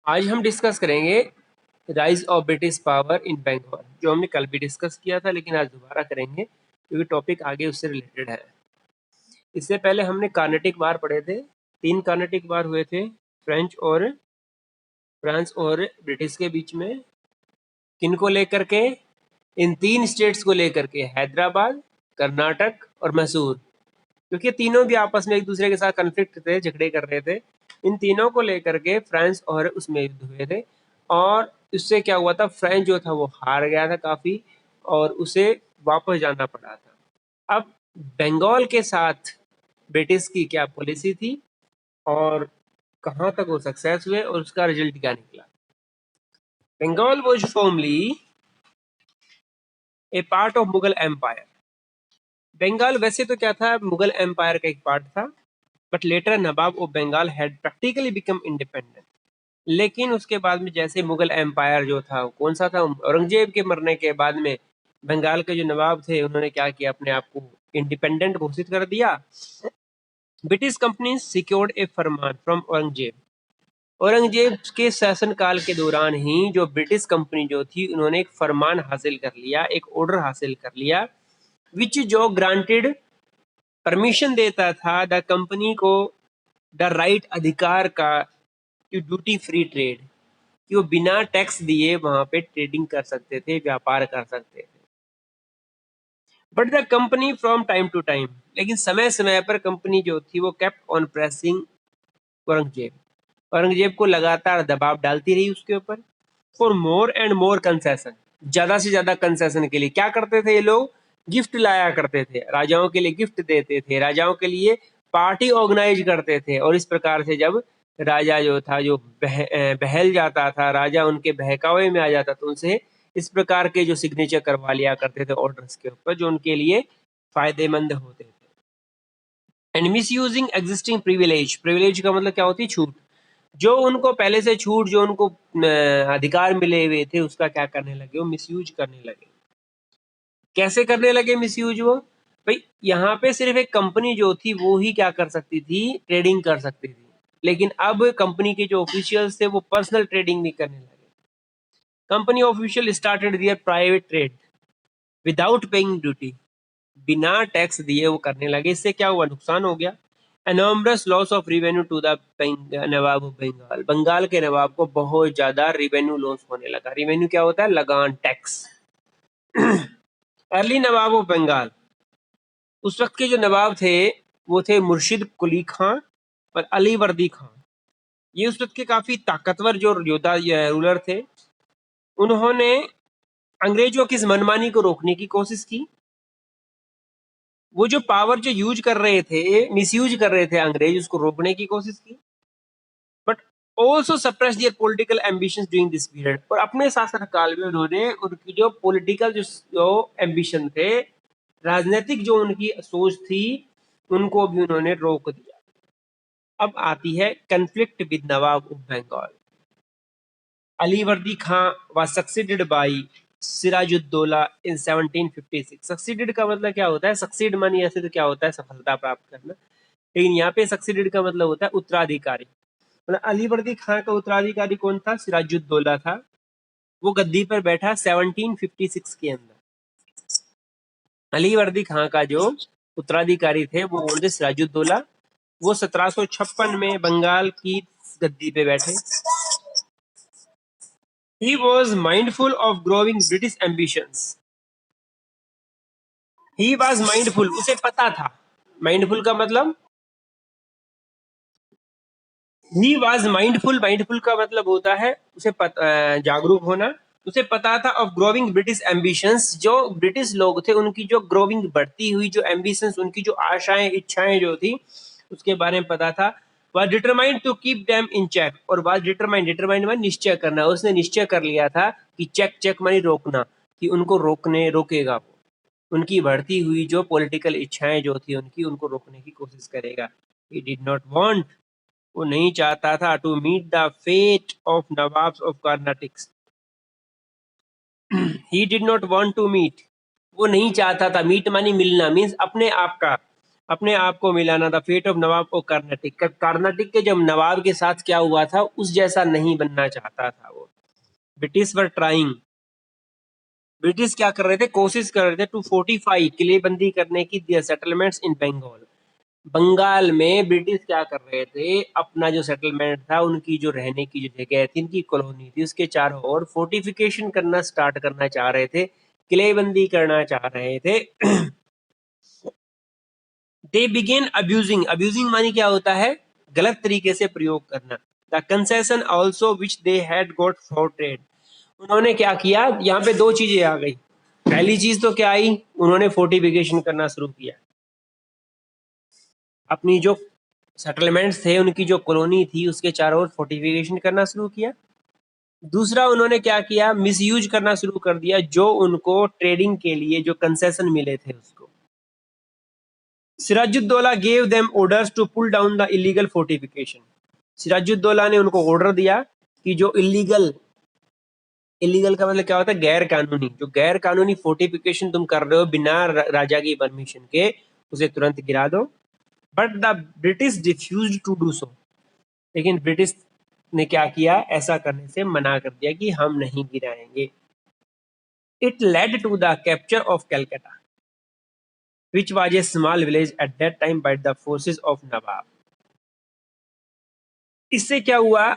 आज हम डिस्कस करेंगे rise of British power in Bengal, जो हमने कल भी डिस्कस किया था लेकिन आज दोबारा करेंगे क्योंकि टॉपिक आगे उससे रिलेटेड है। इससे पहले हमने कार्नेटिक वार पढ़े थे। 3 कार्नेटिक वार हुए थे फ्रांस और ब्रिटिश के बीच में। किनको लेकर के? इन 3 स्टेट्स को लेकर के, हैदराबाद, कर्नाटक और मैसूर, क्योंकि तीनों भी आपस में एक दूसरे के साथ कन्फ्लिक्ट थे, झगड़े कर रहे थे। इन तीनों को लेकर के फ्रांस और उसमें युद्ध हुए थे और इससे क्या हुआ था, फ्रांस जो था वो हार गया था काफी और उसे वापस जाना पड़ा था। अब बंगाल के साथ ब्रिटिश की क्या पॉलिसी थी और कहाँ तक वो सक्सेस हुए और उसका रिजल्ट क्या निकला। Bengal was formerly a part of Mughal empire. Bengal वैसे तो क्या था, मुगल एम्पायर का एक पार्ट था, but later Nawab of Bengal had practically become independent. लेकिन उसके बाद में जैसे मुगल एम्पायर जो था, कौन सा था, औरंगजेब के मरने के बाद में बंगाल के जो नवाब थे उन्होंने क्या किया, अपने आप को इंडिपेंडेंट घोषित कर दिया। British company secured A Farman from Aurangzeb. Aurangzeb के शासनकाल के दौरान ही जो ब्रिटिश कंपनी जो थी उन्होंने एक फरमान हासिल कर लिया, एक ऑर्डर हासिल कर लिया, विच जो ग्रांटेड परमिशन देता था द कंपनी को द राइट अधिकार का टू ड्यूटी फ्री ट्रेड, कि वो बिना टैक्स दिए वहां पे ट्रेडिंग कर सकते थे, व्यापार कर सकते थे। But the company from time to time, लेकिन समय समय पर कंपनी जो थी वो kept on pressing Aurangzeb, Aurangzeb को लगातार दबाव डालती रही उसके ऊपर, for more and more concession, ज्यादा से ज्यादा कंसेशन के लिए। क्या करते थे ये लोग? गिफ्ट लाया करते थे, राजाओं के लिए गिफ्ट देते थे, राजाओं के लिए पार्टी ऑर्गेनाइज करते थे और इस प्रकार से जब राजा जो था जो बहल जाता था, राजा उनके बहकावे में आ जाता था, उनसे इस प्रकार के जो सिग्नेचर करवा लिया करते थे ऑर्डर्स के ऊपर जो उनके लिए फायदेमंद होते थे। And miss using existing privilege, privilege का मतलब क्या होती है? छूट। जो उनको पहले से छूट, जो उनको अधिकार मिले हुए थे, उसका क्या करने लगे? वो मिसयूज करने लगे। कैसे करने लगे मिसयूज वो? भाई यहाँ पे सिर्फ एक कंपनी जो थी वो ही क्या कर सकती थी? ट्रेडिंग कर सकती थी, लेकिन अब कंपनी के जो ऑफिशियल्स थे वो पर्सनल ट्रेडिंग भी करने लगे। Company official started their private trade without paying duty, बिना टैक्स दिए वो करने लगे। इससे क्या हुआ? नुकसान हो गया। Enormous loss of revenue to the Nawab of Bengal, Bengal के नवाब को बहुत ज्यादा रेवेन्यू लॉस होने लगा। रेवेन्यू क्या होता है? लगान, tax. Early Nawab of Bengal, उस वक्त के जो नवाब थे वो थे मुर्शिद कुली खां और अली वर्दी खां। ये उस वक्त के काफी ताकतवर जो योद्धा रूलर थे। उन्होंने अंग्रेजों की इस मनमानी को रोकने की कोशिश की। वो जो पावर जो यूज कर रहे थे, मिसयूज कर रहे थे अंग्रेज, उसको रोकने की कोशिश की। But also suppress their political ambitions during this period, और अपने शासन काल में उन्होंने उनकी जो पॉलिटिकल जो एम्बिशन थे, राजनीतिक जो उनकी सोच थी, उनको भी उन्होंने रोक दिया। अब आती है conflict with Nawab of Bengal. Ali Vardi Khan was succeeded by Sirajuddaula in 1756। Succeeded का मतलब क्या होता है? सक्सीड मानी ऐसे तो क्या होता है? सफलता प्राप्त करना, लेकिन यहाँ पे सक्सीडेड का मतलब होता है उत्तराधिकारी। मतलब अली वर्दी खां का उत्तराधिकारी कौन था? सिराजुद्दौला था। वो गद्दी पर बैठा 1756 के अंदर। अली वर्दी खां का जो उत्तराधिकारी थे वो बोलते सिराजुद्दौला। वो 1756 में बंगाल की गद्दी पे बैठे। He was mindful of growing British ambitions. He was mindful, उसे पता था। Mindful का मतलब, he was mindful, mindful का मतलब होता है उसे जागरूक होना। उसे पता था of growing British ambitions, जो ब्रिटिश लोग थे उनकी जो ग्रोविंग, बढ़ती हुई जो ambitions, उनकी जो आशाएं, इच्छाएं जो थी, उसके बारे में पता था। was determined to keep them in check, और was determined, determined माने निश्चय करना, उसने निश्चय कर लिया था कि चेक, चेक मानी रोकना, कि उनको रोकेगा वो, उनकी बढ़ती हुई जो पॉलिटिकल इच्छाएं जो थी उनकी, उनको रोकने की कोशिश करेगा। He did not want, वो नहीं चाहता था to meet the fate of nawabs of Carnatics. He did not want to meet, वो नहीं चाहता था, मीट मानी मिलना, मीन्स अपने आप का, अपने आप को मिलाना। द फेट ऑफ नवाब और कर्नाटिक, कर्नाटिक के जब नवाब के साथ क्या हुआ था उस जैसा नहीं बनना चाहता था वो। ब्रिटिश वर ट्राइंग, ब्रिटिश क्या कर रहे थे, कोशिश कर रहे थे टू फोर्टिफाई, किलेबंदी करने की, दियर सेटलमेंट्स इन बंगाल। बंगाल में ब्रिटिश क्या कर रहे थे, अपना जो सेटलमेंट था, उनकी जो रहने की जो जगह थी, इनकी कॉलोनी थी, उसके चारों ओर फोर्टिफिकेशन करना स्टार्ट करना चाह रहे थे, किलेबंदी करना चाह रहे थे। दे बिगेन अब्यूजिंग, अब्यूजिंग मानी क्या होता है, गलत तरीके से प्रयोग करना। The concession also which they had got for trade, उन्होंने क्या किया, यहाँ पे दो चीजें आ गई। पहली चीज तो क्या आई, उन्होंने फोर्टिफिकेशन करना शुरू किया, अपनी जो सेटलमेंट्स थे, उनकी जो कॉलोनी थी, उसके चारों ओर फोर्टिफिकेशन करना शुरू किया। दूसरा उन्होंने क्या किया, मिसयूज करना शुरू कर दिया जो उनको ट्रेडिंग के लिए जो कंसेशन मिले थे उसको। Sirajuddaula gave them orders to pull down the illegal fortification, Sirajuddaula ने उनको ऑर्डर दिया कि जो इलीगल, इलीगल का मतलब क्या होता है, गैर कानूनी, जो गैर कानूनी फोर्टिफिकेशन तुम कर रहे हो बिना राजा की परमिशन के, उसे तुरंत गिरा दो। But the British refused to do so, लेकिन ब्रिटिश ने क्या किया, ऐसा करने से मना कर दिया कि हम नहीं गिराएंगे। It led to the capture of Calcutta which was a small village at that time by the forces of nawab. इससे क्या हुआ,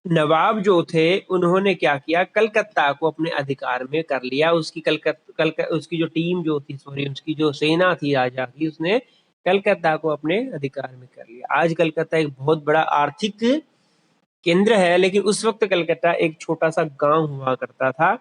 नवाब जो थे उन्होंने क्या किया, कलकत्ता को अपने अधिकार में कर लिया। उसकी उसकी जो टीम जो थी, सॉरी उसकी जो सेना थी राजा की, उसने कलकत्ता को अपने अधिकार में कर लिया। आज कलकत्ता एक बहुत बड़ा आर्थिक केंद्र है, लेकिन उस वक्त कलकत्ता एक छोटा सा गांव हुआ करता था,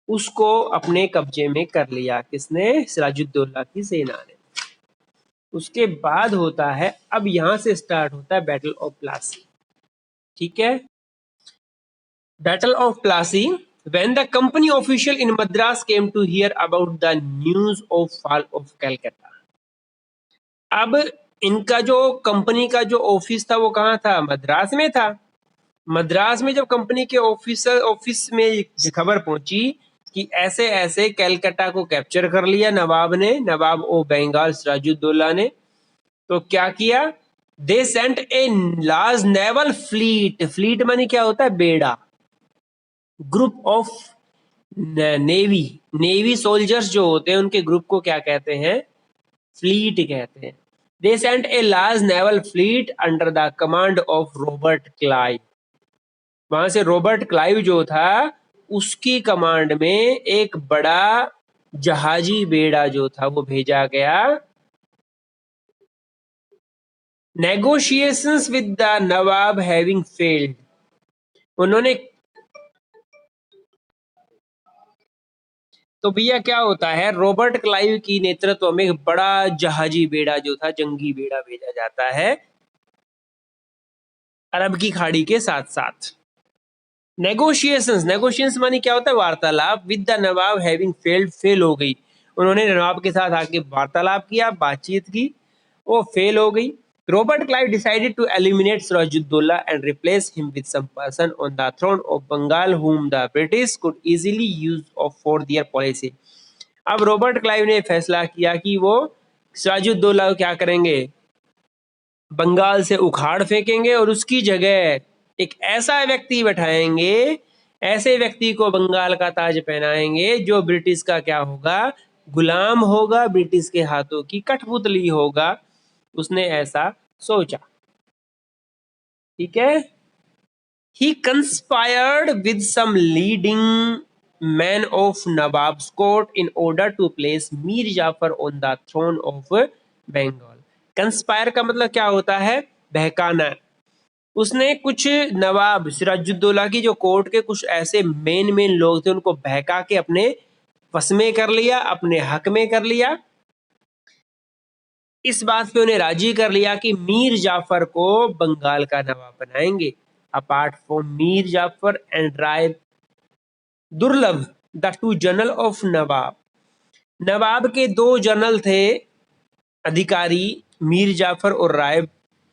उसको अपने कब्जे में कर लिया, किसने, सिराजुद्दौला की सेना ने। उसके बाद होता है, अब यहां से स्टार्ट होता है बैटल ऑफ प्लासी, ठीक है। Battle of Plassey, when the company official in Madras came to hear about the news of fall of Calcutta। अब इनका जो कंपनी का जो ऑफिस था वो कहाँ था, मद्रास में था। मद्रास में जब कंपनी के ऑफिस में ये खबर पहुंची कि ऐसे ऐसे कैलकाटा को कैप्चर कर लिया नवाब ने, नवाब ओ बंगाल सिराजुद्दौला ने, तो क्या किया, they sent a large naval fleet, fleet मानी क्या होता है, बेड़ा, group of navy, navy soldiers जो होते हैं उनके ग्रुप को क्या कहते हैं, फ्लीट कहते हैं। They sent a large naval fleet under the command of Robert Clive, वहां से रॉबर्ट क्लाइव जो था उसकी कमांड में एक बड़ा जहाजी बेड़ा जो था वो भेजा गया। Negotiations with the Nawab having failed, उन्होंने, तो भैया क्या होता है, रॉबर्ट क्लाइव की नेतृत्व में एक बड़ा जहाजी बेड़ा जो था, जंगी बेड़ा भेजा जाता है अरब की खाड़ी के साथ साथ। नेगोशिएशंस, नेगोशिएशंस मानी क्या होता है, वार्तालाप, with the Nawab having failed, fail हो गई, उन्होंने नवाब के साथ आके वार्तालाप किया, बातचीत की, वो फेल हो गई। Robert Clive decided to eliminate Sirajuddaula and replace him with some person on the throne of Bengal whom the British could easily use for their policy। अब रॉबर्ट क्लाइव ने फैसला किया कि वो सिराजुद्दौला को क्या करेंगे, बंगाल से उखाड़ फेंकेंगे और उसकी जगह एक ऐसा व्यक्ति बैठाएंगे, ऐसे व्यक्ति को बंगाल का ताज पहनाएंगे जो ब्रिटिश का क्या होगा, गुलाम होगा, ब्रिटिश के हाथों की कठपुतली होगा। उसने ऐसा सोचा, ठीक है। He conspired with some leading men of Nawab's court in order to place Mir Jafar on the throne of Bengal। Conspire का मतलब क्या होता है, बहकाना। उसने कुछ नवाब सिराजुद्दौला की जो कोर्ट के कुछ ऐसे मेन लोग थे उनको बहका के अपने वश में कर लिया, अपने हक में कर लिया। इस बात पे उन्हें राजी कर लिया कि मीर जाफर को बंगाल का नवाब बनाएंगे। Apart from Mir Jafar and Rai Durlabh, the two general of nawab, नवाब के दो जनरल थे अधिकारी, मीर जाफर और राय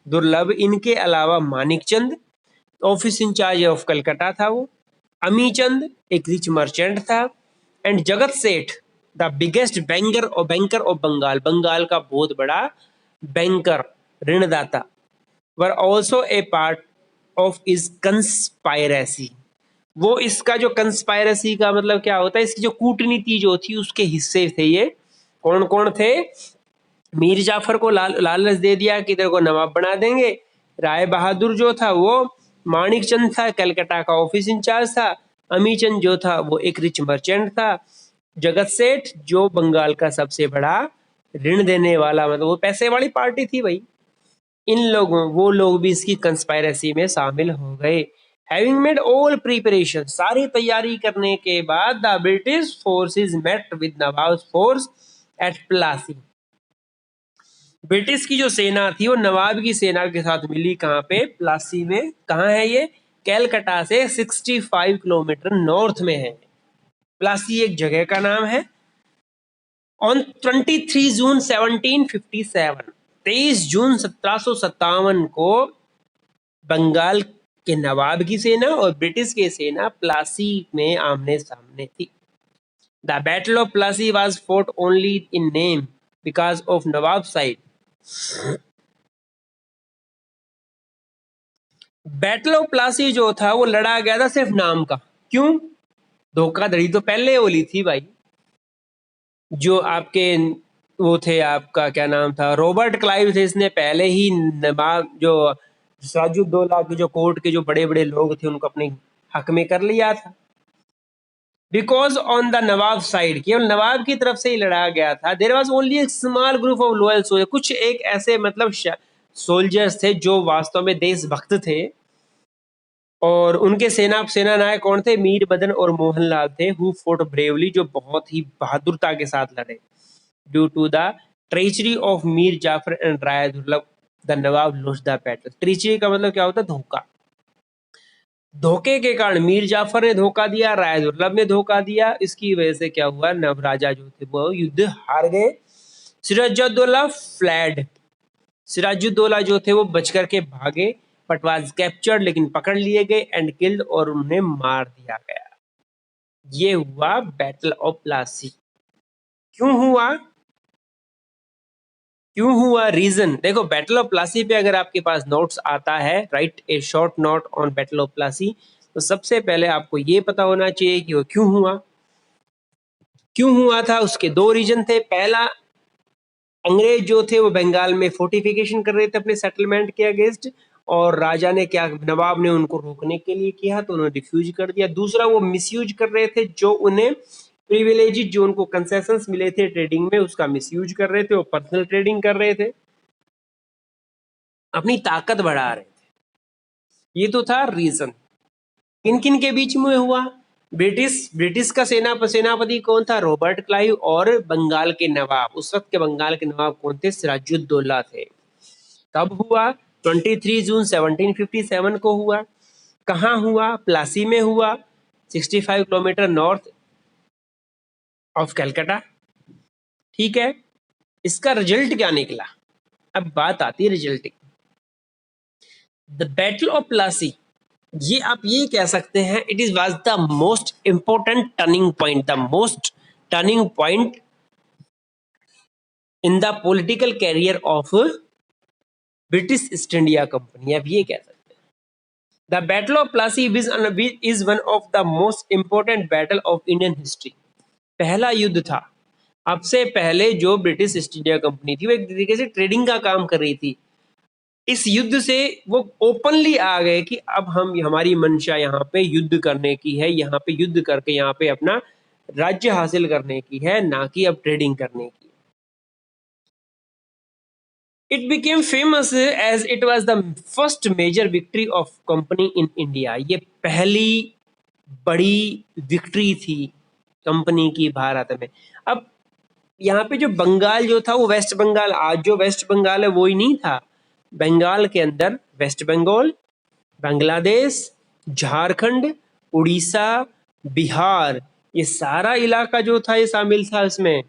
दुर्लभ, इनके अलावा मानिक चंद ऑफिस इंचार्ज ऑफ कलकत्ता था वो, अमी चंद एक रिच मर्चेंट था, and Jagat Seth the biggest banker of Bengal, Bengal का बहुत बड़ा बैंकर, ऋणदाता, were also a part of इस कंस्पायरेसी। वो इसका जो कंस्पायरेसी का मतलब क्या होता है, इसकी जो कूटनीति जो थी उसके हिस्से थे ये। कौन कौन थे? मीर जाफर को लालच दे दिया कि तेरे को नवाब बना देंगे। राय बहादुर जो था वो माणिक चंद था, कलकत्ता का ऑफिस इंचार्ज था। अमी चंद जो था वो एक रिच मर्चेंट था। जगत सेठ जो बंगाल का सबसे बड़ा ऋण देने वाला, मतलब वो पैसे वाली पार्टी थी भाई। इन लोगों वो लोग भी इसकी कंस्पायरेसी में शामिल हो गए। हैविंग मेड ऑल प्रिपरेशन, सारी तैयारी करने के बाद the British forces met with Nawab force at Plassey. British की जो सेना थी वो नवाब की सेना के साथ मिली। कहाँ पे? प्लासी में। कहाँ है ये? कैलकाटा से 65 किलोमीटर नॉर्थ में है। प्लासी एक जगह का नाम है। ऑन 23 जून 1757, 23 जून 1757 को बंगाल के नवाब की सेना और ब्रिटिश की सेना प्लासी में आमने सामने थी। The battle of Plassey was fought only in name because of Nawab side. Battle of Plassey जो था वो लड़ा गया था सिर्फ नाम का। क्यों? धोखाधड़ी तो पहले होली थी भाई। जो आपके वो थे, आपका क्या नाम था, रॉबर्ट क्लाइव थे, इसने पहले ही नवाब जो सिराजुद्दौला के जो कोर्ट के जो बड़े बड़े लोग थे उनको अपने हक में कर लिया था। Because on the Nawab side, केवल नवाब की तरफ से ही लड़ा गया था। There was only a small group of loyal soldier, कुछ एक ऐसे मतलब सोल्जर्स थे जो वास्तव में देशभक्त थे। और उनके सेना नायक कौन थे? मीर बदन और मोहनलाल थे। हु फोर्ट ब्रेवली, जो बहुत ही बहादुरता के साथ लड़े। Due to the treachery of Mir Jafar and Rai Durlabh the nawab lost the battle. Treachery का मतलब क्या होता है? धोखा। धोखे के कारण मीर जाफर ने धोखा दिया, राय दुर्लभ ने धोखा दिया। इसकी वजह से क्या हुआ? नवराजा जो थे वो युद्ध हार गए। सिराजुद्दौला फ्लैड, सिराजुद्दौला जो थे वो बच करके भागे, बट वाज कैप्चर्ड, लेकिन पकड़ लिए गए, एंड किल्ड, और उन्हें मार दिया गया। ये हुआ बैटल ऑफ प्लासी। क्यों हुआ? क्यों हुआ? रीजन देखो, बैटल ऑफ प्लासी पे अगर आपके पास नोट्स आता है, right A short note on battle of Plassey, तो सबसे पहले आपको ये पता होना चाहिए कि वो क्यों हुआ। क्यों हुआ था? उसके दो रीजन थे। पहला, अंग्रेज जो थे वो बंगाल में फोर्टिफिकेशन कर रहे थे अपने सेटलमेंट के अगेंस्ट, और राजा ने क्या, नवाब ने उनको रोकने के लिए किया तो उन्होंने रिफ्यूज कर दिया। दूसरा, वो मिसयूज कर रहे थे, जो उन्हें प्रिविलेज, जो उनको कंसेशंस मिले थे ट्रेडिंग में, उसका मिसयूज कर रहे थे। वो पर्सनल ट्रेडिंग कर रहे थे, अपनी ताकत बढ़ा रहे थे। ये तो था रीजन। किन किन के बीच में हुआ? ब्रिटिश का सेनापति कौन था? Robert Clive. और बंगाल के नवाब, उस वक्त के बंगाल के नवाब कौन थे? सिराजुद्दौला थे। कब हुआ? 23 जून 1757 को हुआ। कहाँ हुआ? प्लासी में हुआ, 65 किलोमीटर नॉर्थ ऑफ कलकत्ता। ठीक है, इसका रिजल्ट क्या निकला? अब बात आती है रिजल्ट की। द बैटल ऑफ प्लासी, ये आप ये कह सकते हैं, it is was the most important turning point, the most turning point in the political carrier of British east India company. आप ये कह सकते हैं। The battle of Plassey is one of the most important battle of Indian history. पहला युद्ध था। अब से पहले जो ब्रिटिश ईस्ट इंडिया कंपनी थी वो एक तरीके से ट्रेडिंग का काम कर रही थी। इस युद्ध से वो ओपनली आ गए कि अब हम, हमारी मंशा यहाँ पे युद्ध करने की है, यहाँ पे युद्ध करके यहाँ पे अपना राज्य हासिल करने की है, ना कि अब ट्रेडिंग करने की। It became famous as it was the first major victory of company in India. ये पहली बड़ी विक्ट्री थी कंपनी की भारत में। अब यहाँ पे जो बंगाल जो था वो वेस्ट बंगाल, आज जो वेस्ट बंगाल है वो ही नहीं था। बंगाल के अंदर वेस्ट बंगाल, बांग्लादेश, झारखंड, उड़ीसा, बिहार, ये सारा इलाका जो था ये शामिल था इसमें।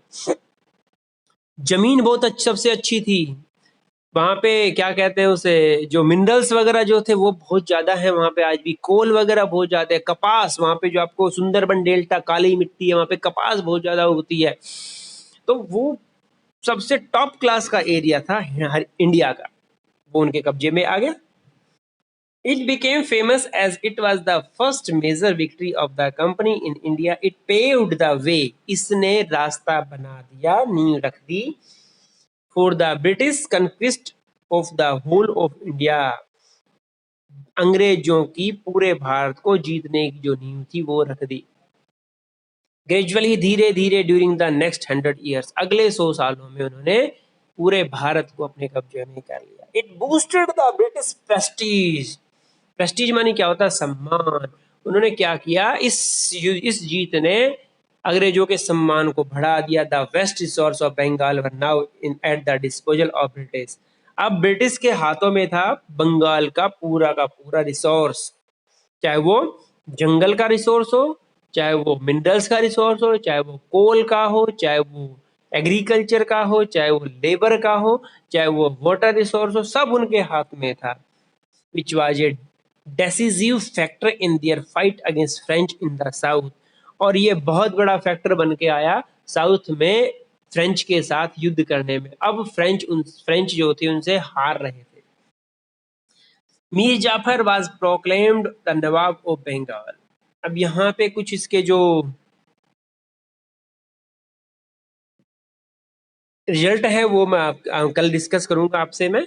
जमीन बहुत सबसे अच्छी थी वहां पे। क्या कहते हैं उसे, जो मिनरल्स वगैरह जो थे वो बहुत ज्यादा है वहां पे। आज भी कोल वगैरह बहुत ज्यादा है। कपास वहां पे, जो आपको सुंदरबन डेल्टा काली मिट्टी है, वहां पे कपास बहुत ज्यादा होती है। तो वो सबसे टॉप क्लास का एरिया था इंडिया का, वो उनके कब्जे में आ गया। It became famous as it was the first major victory of the company in India. It paved the way. इसने रास्ता बना दिया, नींव रख दी for the British conquest of the whole of India. अंग्रेजों की पूरे भारत को जीतने की जो नींव थी वो रख दी। ग्रेजुअली, धीरे धीरे, ड्यूरिंग द नेक्स्ट 100 ईयर्स, अगले 100 सालों में उन्होंने पूरे भारत को अपने कब्जे में कर लिया। It boosted the British Prestige. Prestige मानी क्या होता है? सम्मान। उन्होंने क्या किया? इस जीत ने अंग्रेजों के सम्मान को बढ़ा दिया। The vast resource of Bengal were now in at the disposal of British. अब ब्रिटिश के हाथों में था बंगाल का पूरा रिसोर्स, चाहे वो जंगल का रिसोर्स हो, चाहे वो मिनरल्स का रिसोर्स हो, चाहे वो कोल का हो, चाहे वो एग्रीकल्चर का हो, चाहे वो लेबर का हो, चाहे वो वाटर रिसोर्स हो, सब उनके हाथ में था। which was a decisive factor in their fight against French in the South। और ये बहुत बड़ा फैक्टर बन के आया साउथ में फ्रेंच के साथ युद्ध करने में। अब फ्रेंच जो थे उनसे हार रहे थे। Mir Jafar was proclaimed the Nawab of Bengal. अब यहाँ पे कुछ इसके जो रिजल्ट है वो मैं कल डिस्कस करूंगा आपसे मैं।